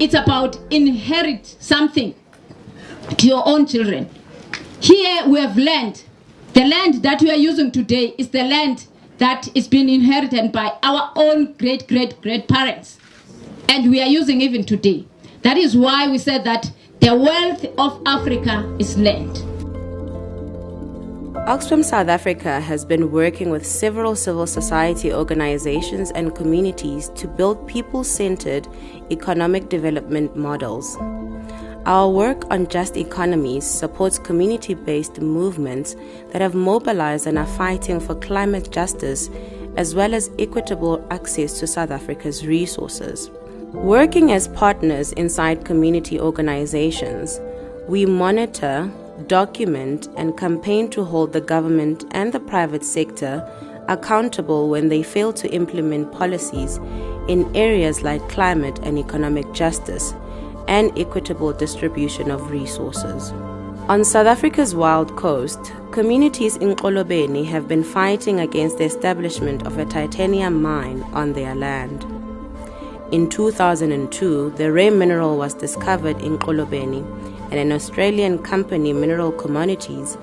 it's about inherit something to your own children. Here we have land. The land that we are using today is the land that is being inherited by our own great-great-great-parents. And we are using even today. That is why we said that the wealth of Africa is land. Oxfam South Africa has been working with several civil society organizations and communities to build people-centered economic development models. Our work on Just Economies supports community-based movements that have mobilized and are fighting for climate justice as well as equitable access to South Africa's resources. Working as partners inside community organizations, we monitor, document, and campaign to hold the government and the private sector accountable when they fail to implement policies in areas like climate and economic justice and equitable distribution of resources. On South Africa's Wild Coast, communities in Xolobeni have been fighting against the establishment of a titanium mine on their land. In 2002, the rare mineral was discovered in Xolobeni, and an Australian company, Mineral Commodities,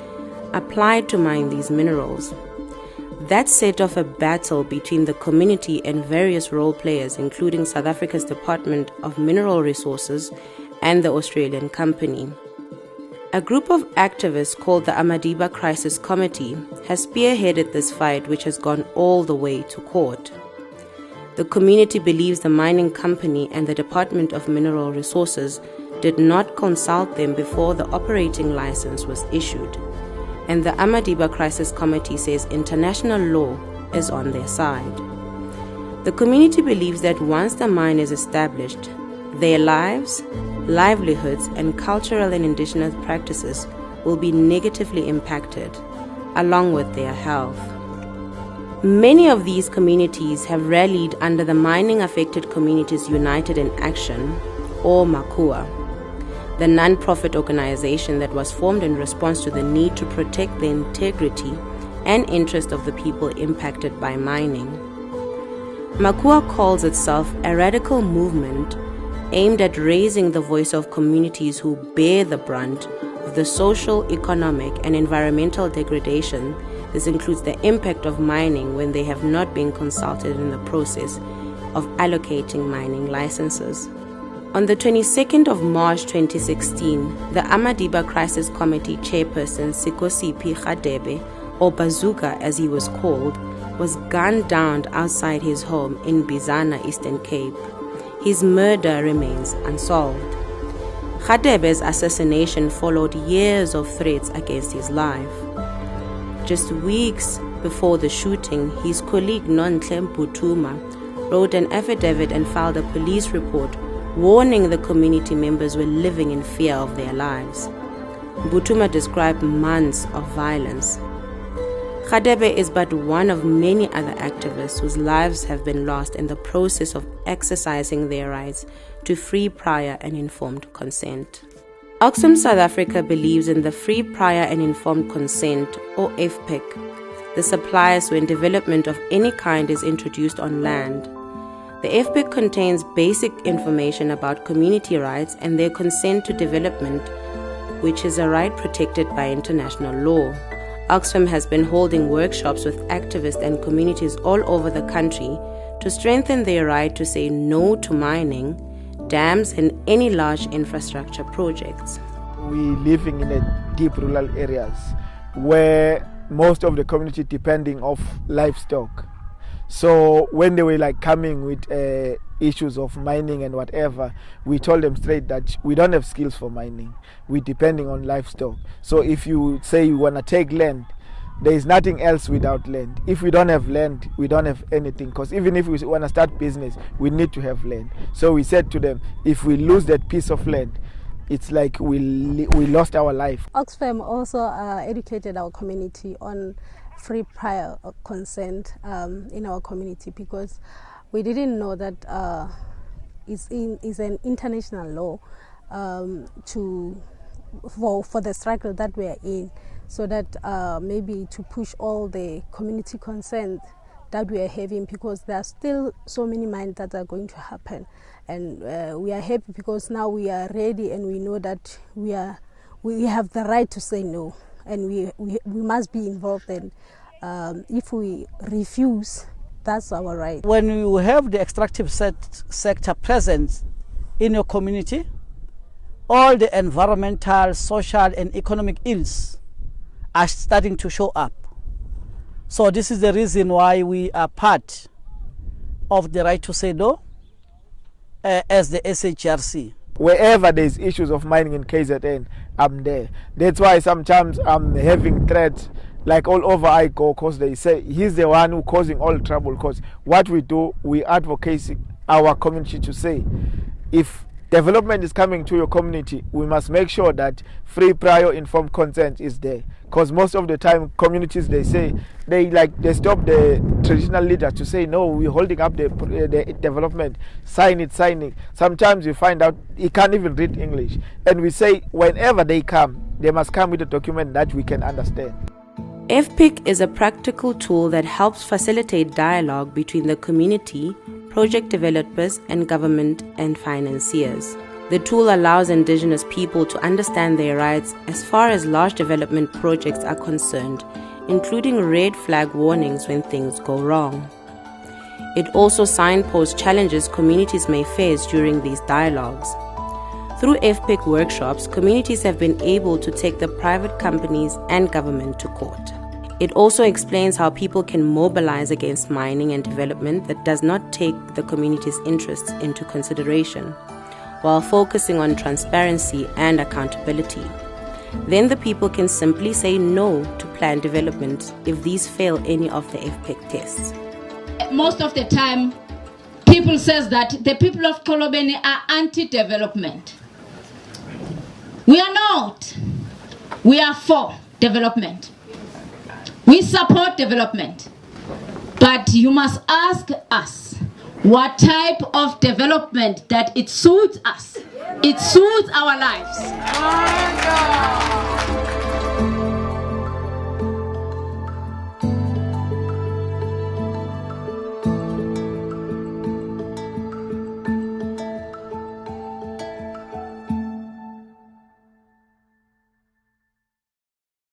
applied to mine these minerals. That set off a battle between the community and various role players, including South Africa's Department of Mineral Resources and the Australian company. A group of activists called the Amadiba Crisis Committee has spearheaded this fight, which has gone all the way to court. The community believes the mining company and the Department of Mineral Resources did not consult them before the operating license was issued, and the Amadiba Crisis Committee says international law is on their side. The community believes that once the mine is established, their lives, livelihoods, and cultural and indigenous practices will be negatively impacted, along with their health. Many of these communities have rallied under the Mining Affected Communities United in Action, or MACUA, the non-profit organization that was formed in response to the need to protect the integrity and interest of the people impacted by mining. MACUA calls itself a radical movement aimed at raising the voice of communities who bear the brunt of the social, economic, and environmental degradation. This includes the impact of mining when they have not been consulted in the process of allocating mining licenses. On the 22nd of March 2016, the Amadiba Crisis Committee chairperson Sikosipi Radebe, or Bazooka as he was called, was gunned down outside his home in Bizana, Eastern Cape. His murder remains unsolved. Radebe's assassination followed years of threats against his life. Just weeks before the shooting, his colleague Nontle Butuma wrote an affidavit and filed a police report warning the community members were living in fear of their lives. Butuma described months of violence. Radebe is but one of many other activists whose lives have been lost in the process of exercising their rights to free, prior, and informed consent. Oxfam South Africa believes in the free, prior, and informed consent, or FPIC. This applies when development of any kind is introduced on land. The FPIC contains basic information about community rights and their consent to development, which is a right protected by international law. Oxfam has been holding workshops with activists and communities all over the country to strengthen their right to say no to mining, dams, and any large infrastructure projects. We living in a deep rural areas where most of the community depending of livestock. So when they were like coming with issues of mining and whatever, we told them straight that we don't have skills for mining. We're depending on livestock. So if you say you want to take land, there is nothing else without land. If we don't have land, we don't have anything. Because even if we want to start business, we need to have land. So we said to them, if we lose that piece of land, it's like we lost our life. Oxfam also educated our community on free prior consent in our community, because we didn't know that it's an international law for the struggle that we are in, so that maybe to push all the community consent that we are having, because there are still so many mines that are going to happen, and we are happy because now we are ready and we know that we have the right to say no, and we must be involved, and if we refuse, that's our right. When you have the extractive sector present in your community, all the environmental, social and economic ills are starting to show up. So this is the reason why we are part of the right to say no as the SHRC. Wherever there's issues of mining in KZN, I'm there. That's why sometimes I'm having threats like all over I go, because they say he's the one who causing all trouble. Because what we do, we advocate our community to say, if development is coming to your community, we must make sure that free, prior, informed consent is there. Because most of the time, communities, they say they stop the traditional leader to say no, we're holding up the development, sign it. Sometimes you find out he can't even read English, and we say whenever they come, they must come with a document that we can understand. FPIC is a practical tool that helps facilitate dialogue between the community, project developers, and government and financiers. The tool allows indigenous people to understand their rights as far as large development projects are concerned, including red flag warnings when things go wrong. It also signposts challenges communities may face during these dialogues. Through FPIC workshops, communities have been able to take the private companies and government to court. It also explains how people can mobilize against mining and development that does not take the community's interests into consideration, while focusing on transparency and accountability. Then the people can simply say no to planned development if these fail any of the FPIC tests. Most of the time, people says that the people of Kolobeni are anti-development. We are not. We are for development. We support development. But you must ask us what type of development that it suits us. It suits our lives.